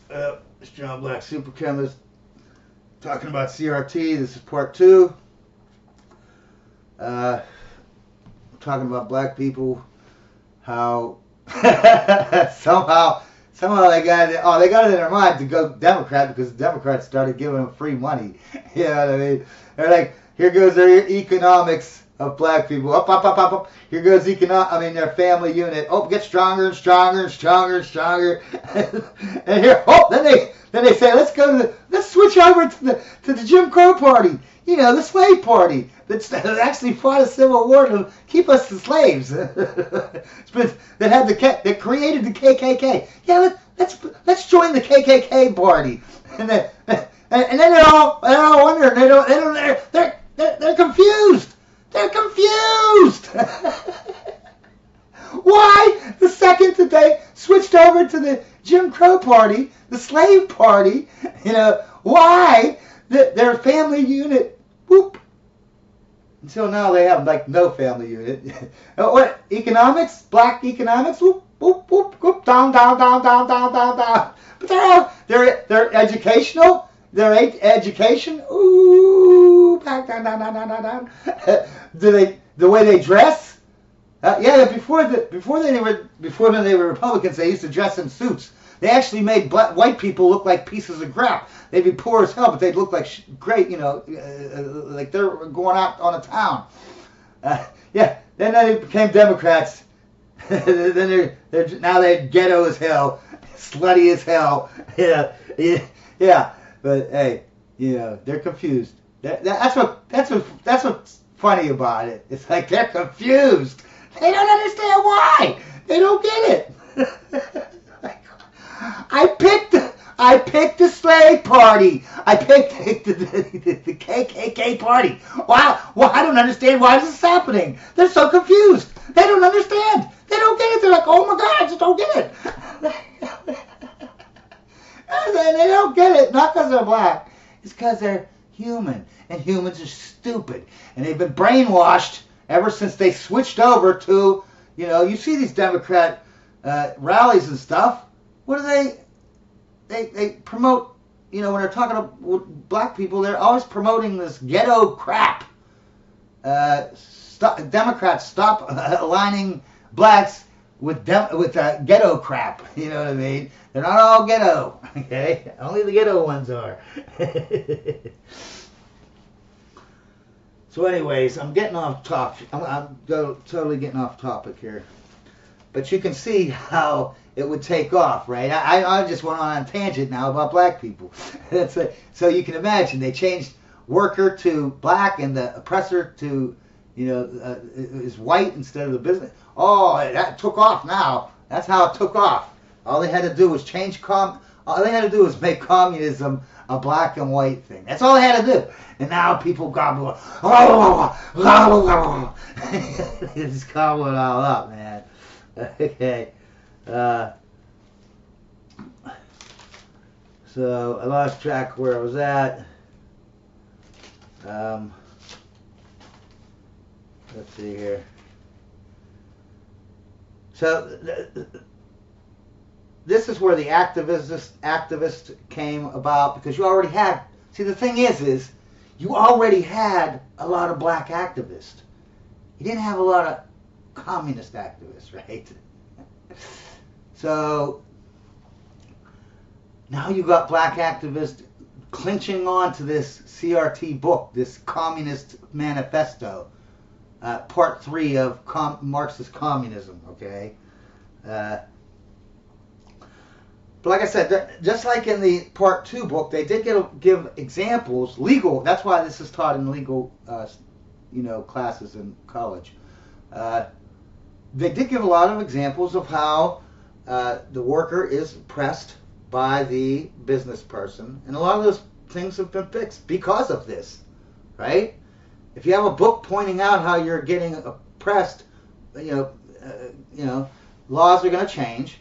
It's John Black, Super Chemist, talking about CRT. This is part 2. Talking about black people, how somehow they got it in their mind to go Democrat because the Democrats started giving them free money. You know what I mean? They're like, here goes their economics of black people. Up, up, up, up, up. Here goes their family unit. Oh, get stronger and stronger and stronger and stronger. And here, then they say, let's switch over to the Jim Crow party. You know, the slave party that actually fought a civil war to keep us the slaves. That created the KKK. Yeah, let's join the KKK party. And then they're all wondering. They're confused. They're confused. Why the second that they switched over to the Jim Crow party, the slave party, why their family unit, whoop, until now they have like no family unit. What economics? Black economics, whoop, whoop, whoop, whoop, down, down, down, down, down, down, down. But they're educational. Their education, ooh, back down, down, down, down, down, down. The way they dress? Before they were Republicans, they used to dress in suits. They actually made white people look like pieces of crap. They'd be poor as hell, but they'd look like great, like they're going out on a town. Then they became Democrats. Then they're ghetto as hell, slutty as hell. Yeah. But hey, they're confused. That's what's funny about it. It's like they're confused. They don't understand why. They don't get it. I picked the slave party. I picked the KKK party. Wow. Well, I don't understand why this is happening. They're so confused. They don't understand. They don't get it. They're like, oh my God, I just don't get it. They don't get it, not because they're black. It's because they're human, and humans are stupid. And they've been brainwashed ever since they switched over to, you see these Democrat rallies and stuff. What do they promote, when they're talking to black people, they're always promoting this ghetto crap. Democrats, stop aligning blacks with ghetto crap. You know what I mean? They're not all ghetto, okay? Only the ghetto ones are. So anyways, I'm getting off topic. I'm totally getting off topic here. But you can see how it would take off, right? I just went on a tangent now about black people. So you can imagine they changed worker to black and the oppressor to, is white instead of the business. Oh, that took off now. That's how it took off. All they had to do was all they had to do was make communism a black and white thing. That's all they had to do. And now people gobble. Just gobble it all up, man. Okay. So I lost track where I was at. Let's see here. So this is where the activist came about, because you already had. See, the thing is you already had a lot of black activists. You didn't have a lot of communist activists, right? So now you got black activists clinching on to this CRT book, this Communist Manifesto, part 3 of Marxist Communism, okay? But like I said, just like in the part 2 book, they did give examples, legal, that's why this is taught in legal, classes in college. They did give a lot of examples of how the worker is oppressed by the business person, and a lot of those things have been fixed because of this, right? If you have a book pointing out how you're getting oppressed, laws are going to change,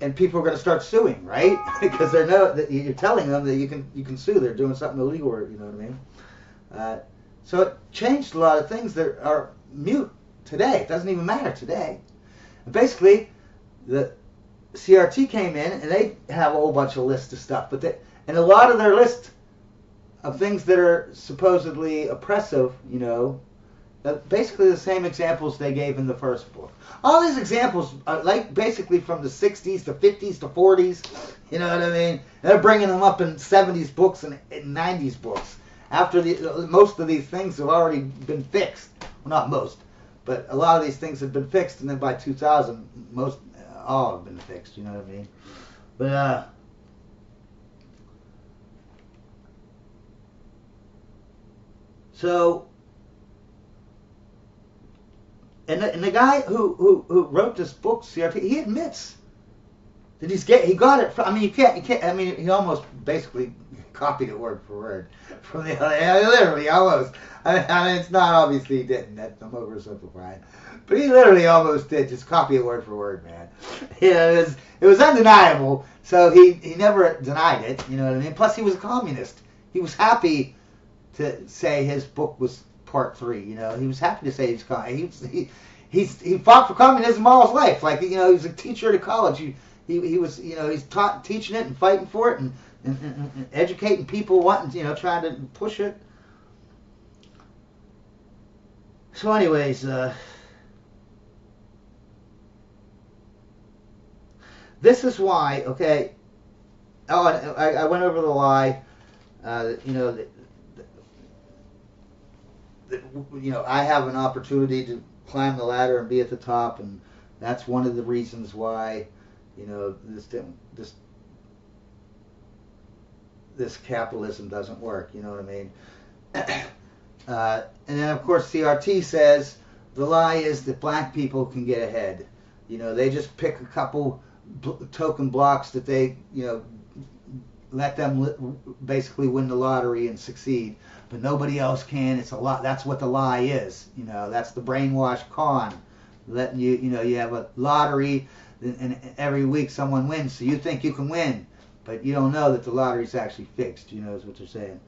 and people are going to start suing, right? Because they know that you're telling them that you can sue. They're doing something illegal, you know what I mean? So it changed a lot of things that are mute today. It doesn't even matter today. And basically, CRT came in, and they have a whole bunch of lists of stuff, and a lot of their list of things that are supposedly oppressive, basically the same examples they gave in the first book. All these examples are like basically from the 60s to 50s to 40s, you know what I mean? They're bringing them up in 70s books and 90s books. After most of these things have already been fixed. Well, not most, but a lot of these things have been fixed, and then by 2000, all have been fixed, you know what I mean? But, so, and the guy who wrote this book, CRT, he admits that he got it from, he almost basically copied it word for word from the other, literally almost. It's not, obviously he didn't, I'm oversimplifying, but he literally almost did just copy it word for word, man. It was undeniable, so he never denied it, you know what I mean? Plus he was a communist. He was happy to say his book was part 3, he was happy to say he fought for communism all his life, like, he was a teacher at a college. He was, he's teaching it and fighting for it and educating people, trying to push it. So anyways, this is why, okay, I went over the lie, I have an opportunity to climb the ladder and be at the top, and that's one of the reasons why, this capitalism doesn't work, you know what I mean? And then, of course, CRT says the lie is that black people can get ahead. They just pick a couple token blocks that they, let them basically win the lottery and succeed, but nobody else can. It's a lot. That's what the lie is. That's the brainwash con. Letting you have a lottery, and every week someone wins, so you think you can win, but you don't know that the lottery's actually fixed. Is what they're saying.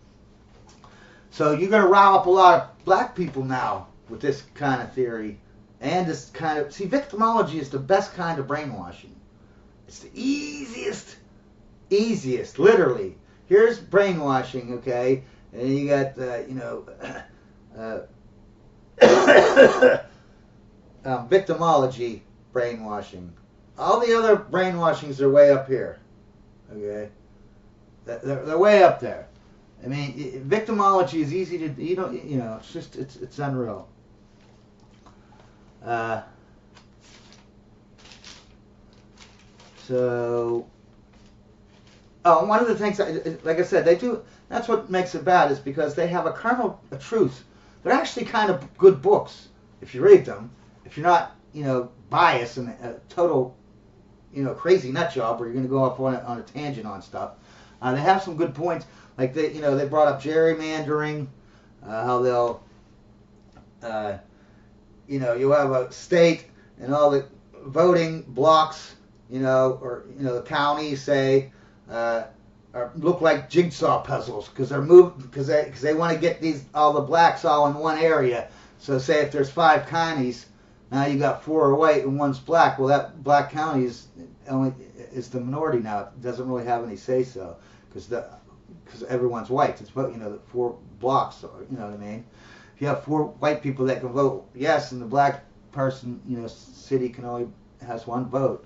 So you're going to rile up a lot of black people now with this kind of theory, and this kind of victimology is the best kind of brainwashing. It's the easiest, literally. Here's brainwashing, okay, and you got victimology, brainwashing. All the other brainwashings are way up here, okay. They're way up there. Victimology is easy to, it's just, it's unreal. One of the things, like I said, they do, that's what makes it bad, is because they have a kernel of truth. They're actually kind of good books, if you read them, if you're not, biased and a total, crazy nut job where you're going to go off on a tangent on stuff. They have some good points. Like they brought up gerrymandering, how they'll, you have a state and all the voting blocks, or the counties say, look like jigsaw puzzles because they want to get all the blacks all in one area. So say if there's 5 counties, now you got 4 are white and 1's black. Well, that black county is the minority now. It doesn't really have any say so because everyone's white. It's the 4 blocks. You know what I mean? If you have 4 white people that can vote yes, and the black person, city can only has 1 vote.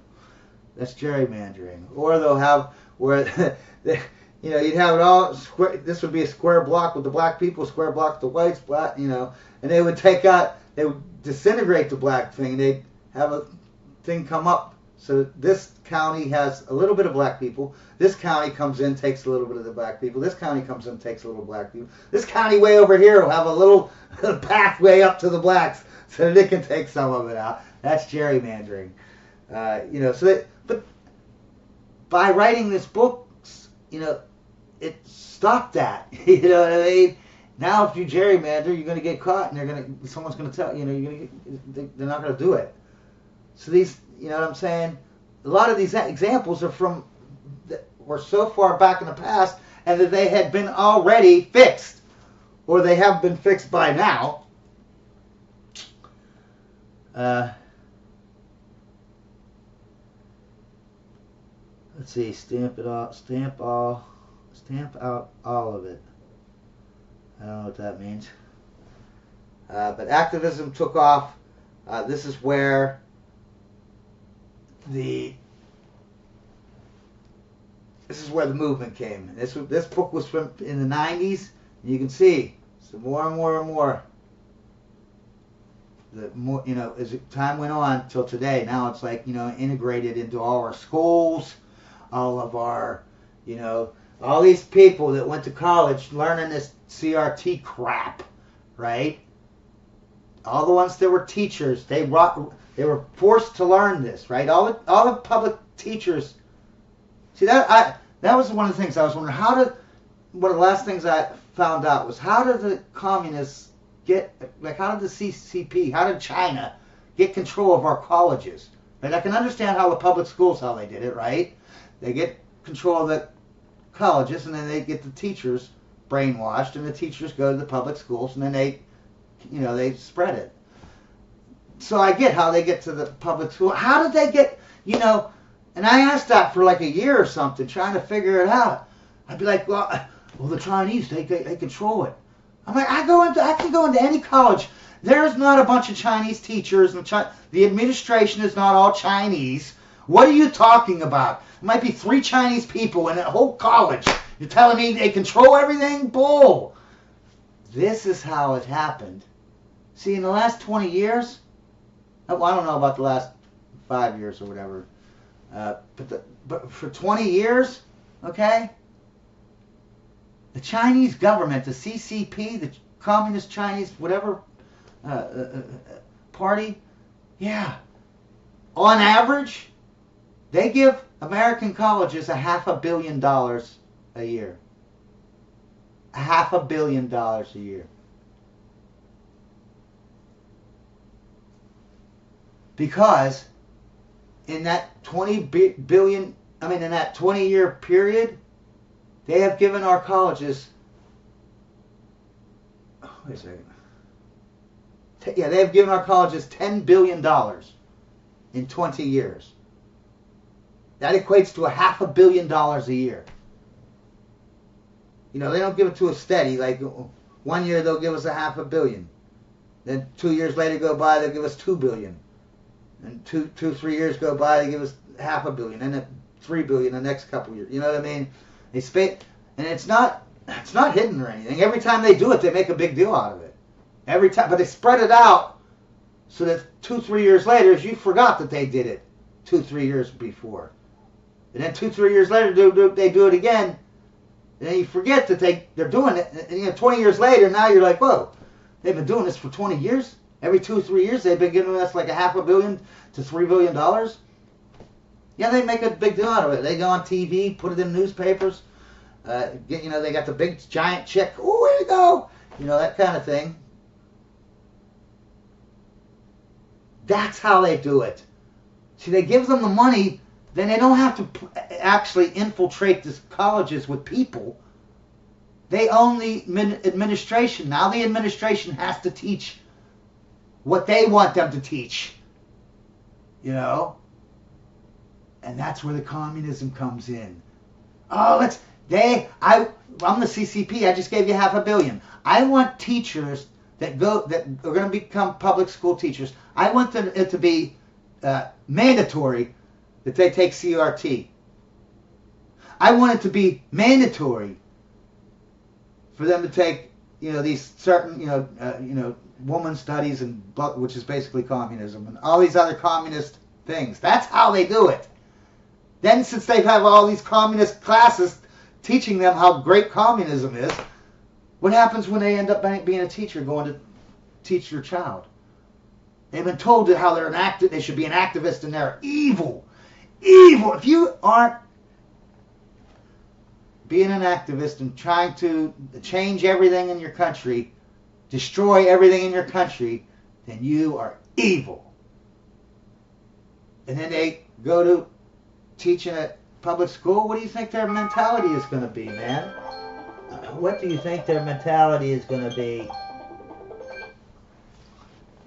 That's gerrymandering. Or they'll have where you'd have it all square. This would be a square block with the black people, square block with the whites, black, and they would they would disintegrate the black thing. They'd have a thing come up. So this county has a little bit of black people. This county comes in, takes a little bit of the black people. This county comes in, takes a little black people. This county way over here will have a little pathway up to the blacks so that they can take some of it out. That's gerrymandering. But by writing this book, it stopped that. You know what I mean? Now, if you gerrymander, you're going to get caught, and someone's going to tell they're not going to do it. So these, you know what I'm saying? A lot of these examples are were so far back in the past, and that they had been already fixed, or they have been fixed by now. let's see, stamp out all of it. I don't know what that means. But activism took off. This is where the movement came. This book was from in the 90s. You can see so more and more and more. The more, as time went on till today, now it's like, integrated into all our schools, all of our, all these people that went to college learning this CRT crap, right? All the ones that were teachers, they were forced to learn this, right? All the public teachers. See, that was one of the things I was wondering. One of the last things I found out was, how did the communists how did the CCP, how did China get control of our colleges? Right? I can understand how the public schools, how they did it, right? They get control of the colleges, and then they get the teachers brainwashed, and the teachers go to the public schools, and then they spread it. So I get how they get to the public school. How did they get, and I asked that for like a year or something, trying to figure it out. I'd be like, well, the Chinese, they control it. I'm like, I can go into any college. There's not a bunch of Chinese teachers, and the administration is not all Chinese. What are you talking about? There might be 3 Chinese people in a whole college. You're telling me they control everything? Bull. This is how it happened. See, in the last 20 years, well, I don't know about the last 5 years or whatever, but for 20 years, okay, the Chinese government, the CCP, the Communist Chinese, whatever party, yeah, on average, they give American colleges $500 million a year. $500 million a year. Because in that 20-year period, they have given our colleges, wait a second. Yeah, they have given our colleges $10 billion in 20 years. That equates to $500 million a year. They don't give it to us steady. Like 1 year they'll give us $500 million. Then 2 years later go by, they'll give us $2 billion. And 3 years go by, they give us $500 million. And then $3 billion the next couple of years. You know what I mean? And it's not hidden or anything. Every time they do it, they make a big deal out of it. Every time, but they spread it out so that 2-3 years later, you forgot that they did it 2-3 years before. And then 2-3 years later, they do it again. And then you forget that they're doing it. And 20 years later, now you're like, whoa, they've been doing this for 20 years? Every 2-3 years, they've been giving us like $500 million to $3 billion? Yeah, they make a big deal out of it. They go on TV, put it in newspapers. They got the big giant check. Oh, way to go! That kind of thing. That's how they do it. See, they give them the money, then they don't have to actually infiltrate these colleges with people. They own the administration. Now the administration has to teach what they want them to teach. And that's where the communism comes in. Oh, I'm the CCP. I just gave you $500 million. I want teachers that are going to become public school teachers. I want it to be mandatory that they take CRT. I want it to be mandatory for them to take, these certain, woman studies, which is basically communism, and all these other communist things. That's how they do it. Then, since they have all these communist classes teaching them how great communism is, what happens when they end up being a teacher, going to teach your child? They've been told that how they should be an activist, and they're evil. Evil! If you aren't being an activist and trying to change everything in your country, destroy everything in your country, then you are evil. And then they go to teaching at public school. What do you think their mentality is going to be, man? What do you think their mentality is going to be?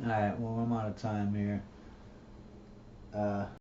Alright, well, I'm out of time here.